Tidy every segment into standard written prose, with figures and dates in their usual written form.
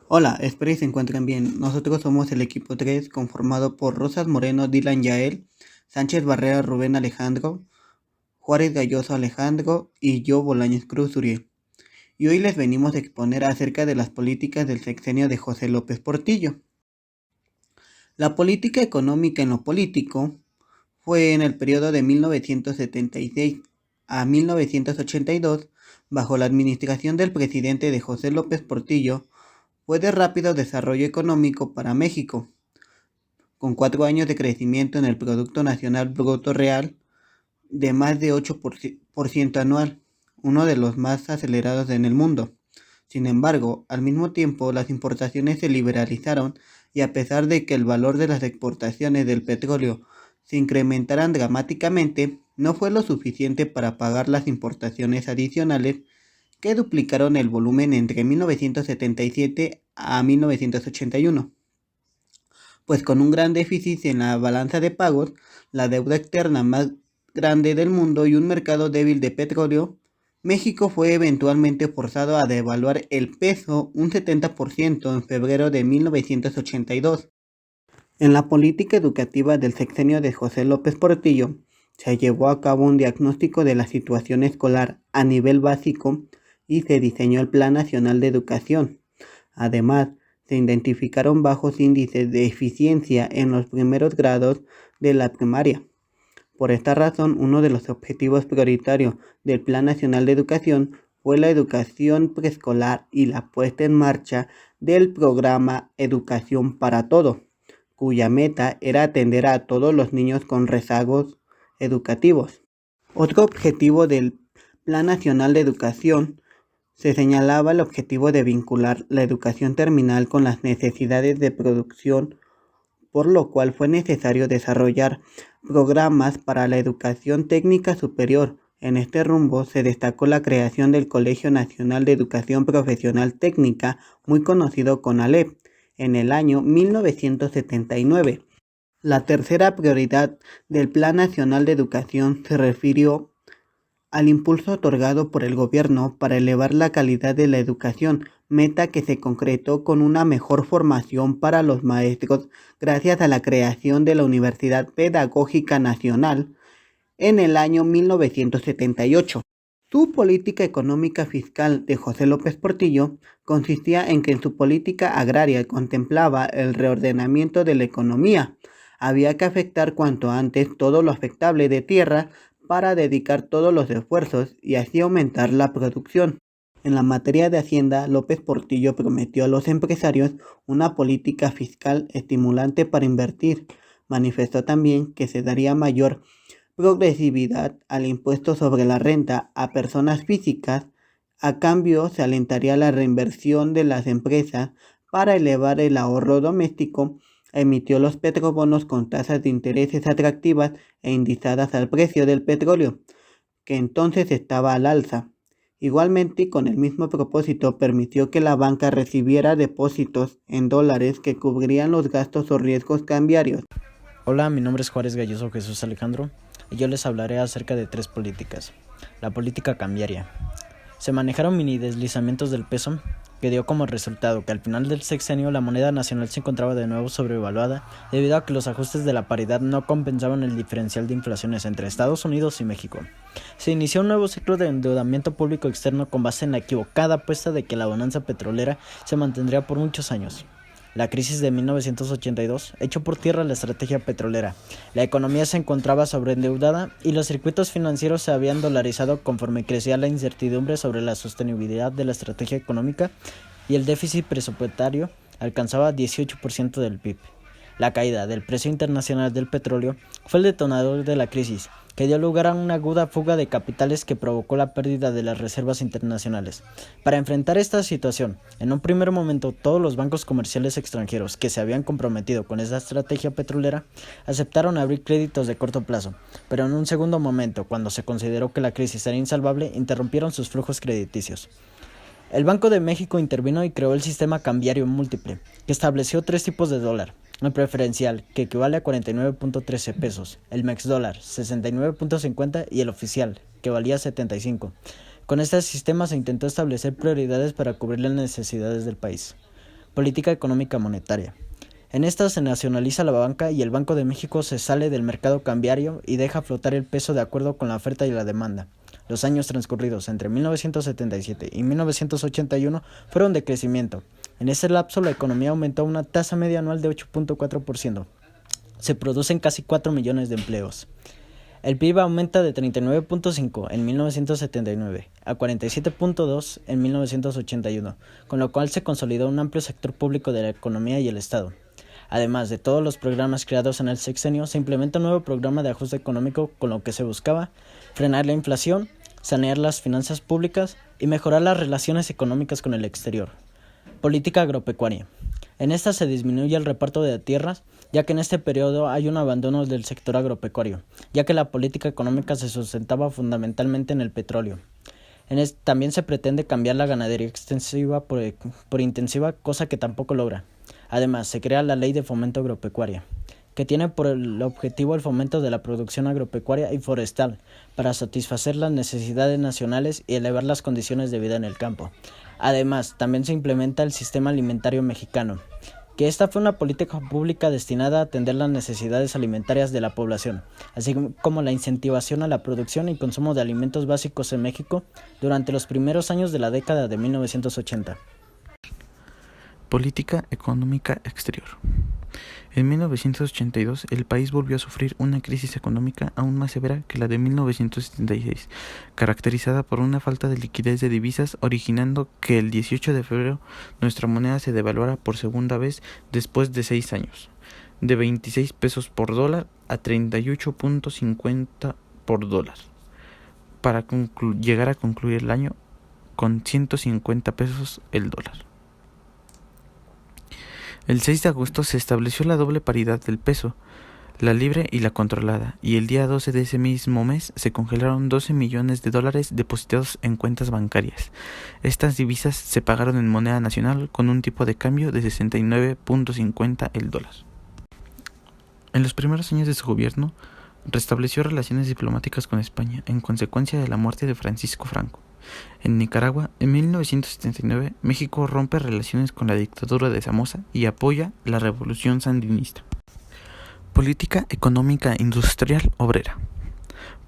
Hola, espero que se encuentren bien. Nosotros somos el equipo 3 conformado por Rosas Moreno, Dylan Yael, Sánchez Barrera, Rubén Alejandro, Juárez Galloso Alejandro y yo Bolaños Cruz Uriel. Y hoy les venimos a exponer acerca de las políticas del sexenio de José López Portillo. La política económica en lo político fue en el periodo de 1976 a 1982, bajo la administración del presidente de José López Portillo, fue de rápido desarrollo económico para México, con 4 años de crecimiento en el Producto Nacional Bruto Real de más de 8% anual, uno de los más acelerados en el mundo. Sin embargo, al mismo tiempo, las importaciones se liberalizaron y a pesar de que el valor de las exportaciones del petróleo se incrementaran dramáticamente, no fue lo suficiente para pagar las importaciones adicionales que duplicaron el volumen entre 1977 a 1981, pues con un gran déficit en la balanza de pagos, la deuda externa más grande del mundo y un mercado débil de petróleo, México fue eventualmente forzado a devaluar el peso un 70% en febrero de 1982. En la política educativa del sexenio de José López Portillo, se llevó a cabo un diagnóstico de la situación escolar a nivel básico y se diseñó el Plan Nacional de Educación. Además, se identificaron bajos índices de eficiencia en los primeros grados de la primaria. Por esta razón, uno de los objetivos prioritarios del Plan Nacional de Educación fue la educación preescolar y la puesta en marcha del programa Educación para Todos, cuya meta era atender a todos los niños con rezagos educativos. Otro objetivo del Plan Nacional de Educación se señalaba el objetivo de vincular la educación terminal con las necesidades de producción, por lo cual fue necesario desarrollar programas para la educación técnica superior. En este rumbo se destacó la creación del Colegio Nacional de Educación Profesional Técnica, muy conocido como CONALEP, en el año 1979. La tercera prioridad del Plan Nacional de Educación se refirió al impulso otorgado por el gobierno para elevar la calidad de la educación, meta que se concretó con una mejor formación para los maestros gracias a la creación de la Universidad Pedagógica Nacional en el año 1978. Su política económica fiscal de José López Portillo consistía en que en su política agraria contemplaba el reordenamiento de la economía. Había que afectar cuanto antes todo lo afectable de tierra para dedicar todos los esfuerzos y así aumentar la producción. En la materia de Hacienda, López Portillo prometió a los empresarios una política fiscal estimulante para invertir. Manifestó también que se daría mayor progresividad al impuesto sobre la renta a personas físicas. A cambio, se alentaría la reinversión de las empresas para elevar el ahorro doméstico. Emitió los petrobonos con tasas de intereses atractivas e indizadas al precio del petróleo, que entonces estaba al alza. Igualmente, con el mismo propósito, permitió que la banca recibiera depósitos en dólares que cubrían los gastos o riesgos cambiarios. Hola, mi nombre es Juárez Galloso Jesús Alejandro y yo les hablaré acerca de 3 políticas. La política cambiaria. Se manejaron mini deslizamientos del peso, que dio como resultado que al final del sexenio la moneda nacional se encontraba de nuevo sobrevaluada debido a que los ajustes de la paridad no compensaban el diferencial de inflaciones entre Estados Unidos y México. Se inició un nuevo ciclo de endeudamiento público externo con base en la equivocada apuesta de que la bonanza petrolera se mantendría por muchos años. La crisis de 1982 echó por tierra la estrategia petrolera. La economía se encontraba sobreendeudada y los circuitos financieros se habían dolarizado conforme crecía la incertidumbre sobre la sostenibilidad de la estrategia económica y el déficit presupuestario alcanzaba 18% del PIB. La caída del precio internacional del petróleo fue el detonador de la crisis, que dio lugar a una aguda fuga de capitales que provocó la pérdida de las reservas internacionales. Para enfrentar esta situación, en un primer momento todos los bancos comerciales extranjeros que se habían comprometido con esta estrategia petrolera aceptaron abrir créditos de corto plazo, pero en un segundo momento, cuando se consideró que la crisis era insalvable, interrumpieron sus flujos crediticios. El Banco de México intervino y creó el sistema cambiario múltiple, que estableció 3 tipos de dólar: el preferencial, que equivale a 49.13 pesos, el MEX-dólar, 69.50 y el oficial, que valía 75. Con este sistema se intentó establecer prioridades para cubrir las necesidades del país. Política económica monetaria. En esta se nacionaliza la banca y el Banco de México se sale del mercado cambiario y deja flotar el peso de acuerdo con la oferta y la demanda. Los años transcurridos entre 1977 y 1981 fueron de crecimiento. En ese lapso la economía aumentó a una tasa media anual de 8.4%. Se producen casi 4 millones de empleos. El PIB aumenta de 39.5 en 1979 a 47.2 en 1981, con lo cual se consolidó un amplio sector público de la economía y el Estado. Además de todos los programas creados en el sexenio, se implementa un nuevo programa de ajuste económico con lo que se buscaba frenar la inflación, sanear las finanzas públicas y mejorar las relaciones económicas con el exterior. Política agropecuaria. En esta se disminuye el reparto de tierras, ya que en este periodo hay un abandono del sector agropecuario, ya que la política económica se sustentaba fundamentalmente en el petróleo. También se pretende cambiar la ganadería extensiva por intensiva, cosa que tampoco logra. Además, se crea la Ley de Fomento Agropecuaria, que tiene por el objetivo el fomento de la producción agropecuaria y forestal, para satisfacer las necesidades nacionales y elevar las condiciones de vida en el campo. Además, también se implementa el sistema alimentario mexicano, que esta fue una política pública destinada a atender las necesidades alimentarias de la población, así como la incentivación a la producción y consumo de alimentos básicos en México durante los primeros años de la década de 1980. Política económica exterior. En 1982, el país volvió a sufrir una crisis económica aún más severa que la de 1976, caracterizada por una falta de liquidez de divisas, originando que el 18 de febrero nuestra moneda se devaluara por segunda vez después de 6 años, de 26 pesos por dólar a 38.50 por dólar, para llegar a concluir el año con 150 pesos el dólar. El 6 de agosto se estableció la doble paridad del peso, la libre y la controlada, y el día 12 de ese mismo mes se congelaron 12 millones de dólares depositados en cuentas bancarias. Estas divisas se pagaron en moneda nacional con un tipo de cambio de 69.50 el dólar. En los primeros años de su gobierno, restableció relaciones diplomáticas con España en consecuencia de la muerte de Francisco Franco. En Nicaragua, en 1979, México rompe relaciones con la dictadura de Somoza y apoya la revolución sandinista. Política económica industrial obrera.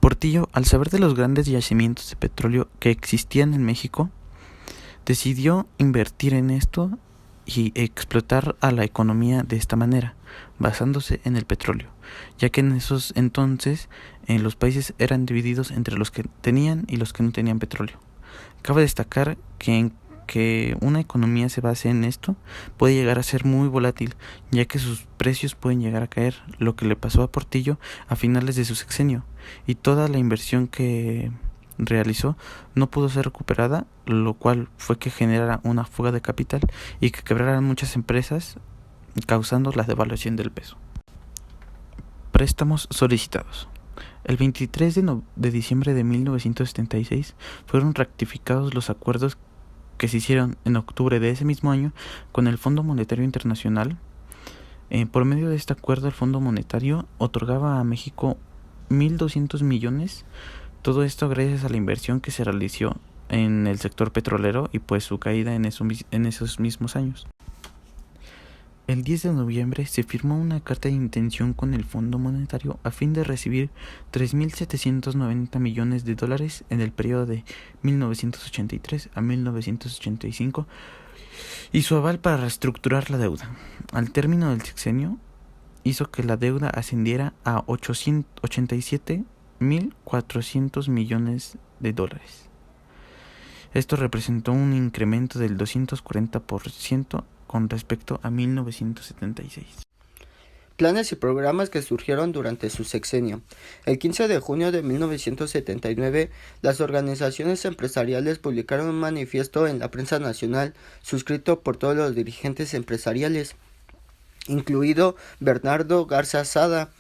Portillo, al saber de los grandes yacimientos de petróleo que existían en México, decidió invertir en esto y explotar a la economía de esta manera, basándose en el petróleo, ya que en esos entonces los países eran divididos entre los que tenían y los que no tenían petróleo. Cabe destacar que una economía se base en esto puede llegar a ser muy volátil, ya que sus precios pueden llegar a caer, lo que le pasó a Portillo a finales de su sexenio, y toda la inversión que realizó no pudo ser recuperada, lo cual fue que generara una fuga de capital y que quebraran muchas empresas, causando la devaluación del peso. Préstamos solicitados. El 23 de diciembre de 1976 fueron ratificados los acuerdos que se hicieron en octubre de ese mismo año con el Fondo Monetario Internacional. Por medio de este acuerdo, el Fondo Monetario otorgaba a México 1.200 millones, todo esto gracias a la inversión que se realizó en el sector petrolero y pues su caída en esos mismos años. El 10 de noviembre se firmó una carta de intención con el Fondo Monetario a fin de recibir 3.790 millones de dólares en el periodo de 1983 a 1985 y su aval para reestructurar la deuda. Al término del sexenio, hizo que la deuda ascendiera a 87.400 millones de dólares. Esto representó un incremento del 240% con respecto a 1976. Planes y programas que surgieron durante su sexenio. El 15 de junio de 1979, las organizaciones empresariales publicaron un manifiesto en la prensa nacional, suscrito por todos los dirigentes empresariales, incluido Bernardo Garza Sada,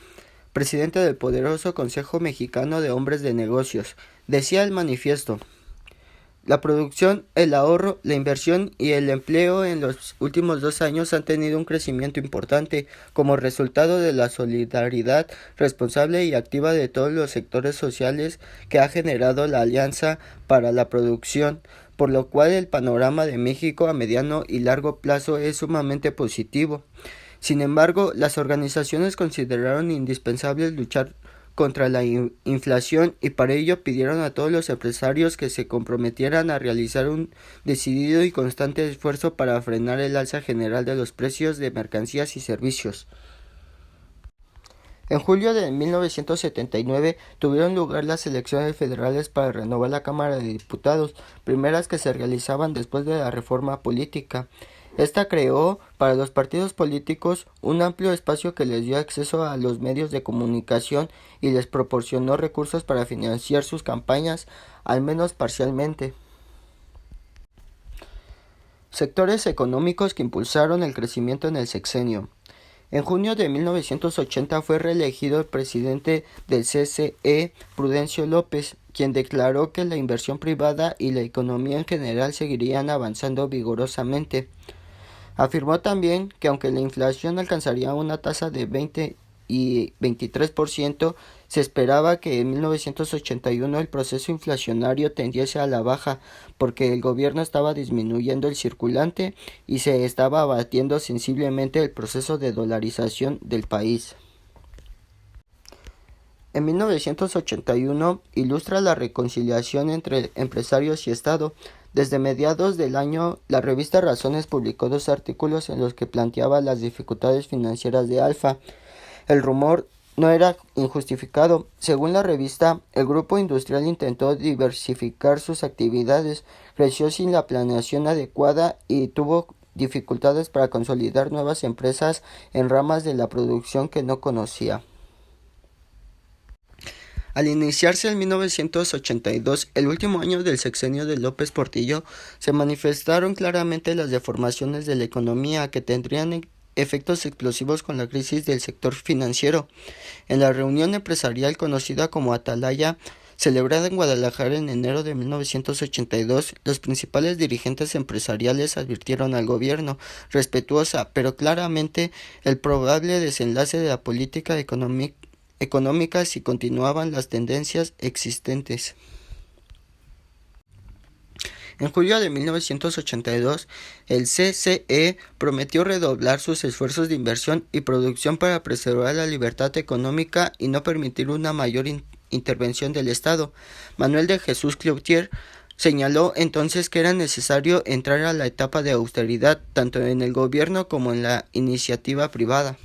presidente del poderoso Consejo Mexicano de Hombres de Negocios. Decía el manifiesto: la producción, el ahorro, la inversión y el empleo en los últimos 2 años han tenido un crecimiento importante como resultado de la solidaridad responsable y activa de todos los sectores sociales que ha generado la Alianza para la Producción, por lo cual el panorama de México a mediano y largo plazo es sumamente positivo. Sin embargo, las organizaciones consideraron indispensable luchar contra la inflación y para ello pidieron a todos los empresarios que se comprometieran a realizar un decidido y constante esfuerzo para frenar el alza general de los precios de mercancías y servicios. En julio de 1979 tuvieron lugar las elecciones federales para renovar la Cámara de Diputados, primeras que se realizaban después de la reforma política. Esta creó para los partidos políticos un amplio espacio que les dio acceso a los medios de comunicación y les proporcionó recursos para financiar sus campañas, al menos parcialmente. Sectores económicos que impulsaron el crecimiento en el sexenio. En junio de 1980 fue reelegido el presidente del CCE, Prudencio López, quien declaró que la inversión privada y la economía en general seguirían avanzando vigorosamente. Afirmó también que aunque la inflación alcanzaría una tasa de 20 y 23%, se esperaba que en 1981 el proceso inflacionario tendiese a la baja porque el gobierno estaba disminuyendo el circulante y se estaba abatiendo sensiblemente el proceso de dolarización del país. En 1981 ilustra la reconciliación entre empresarios y Estado. Desde mediados del año, la revista Razones publicó 2 artículos en los que planteaba las dificultades financieras de Alfa. El rumor no era injustificado. Según la revista, el grupo industrial intentó diversificar sus actividades, creció sin la planeación adecuada y tuvo dificultades para consolidar nuevas empresas en ramas de la producción que no conocía. Al iniciarse en 1982, el último año del sexenio de López Portillo, se manifestaron claramente las deformaciones de la economía que tendrían efectos explosivos con la crisis del sector financiero. En la reunión empresarial conocida como Atalaya, celebrada en Guadalajara en enero de 1982, los principales dirigentes empresariales advirtieron al gobierno, respetuosa pero claramente, el probable desenlace de la política económica si continuaban las tendencias existentes. En julio de 1982, el CCE prometió redoblar sus esfuerzos de inversión y producción para preservar la libertad económica y no permitir una mayor intervención del Estado. Manuel de Jesús Cloutier señaló entonces que era necesario entrar a la etapa de austeridad, tanto en el gobierno como en la iniciativa privada.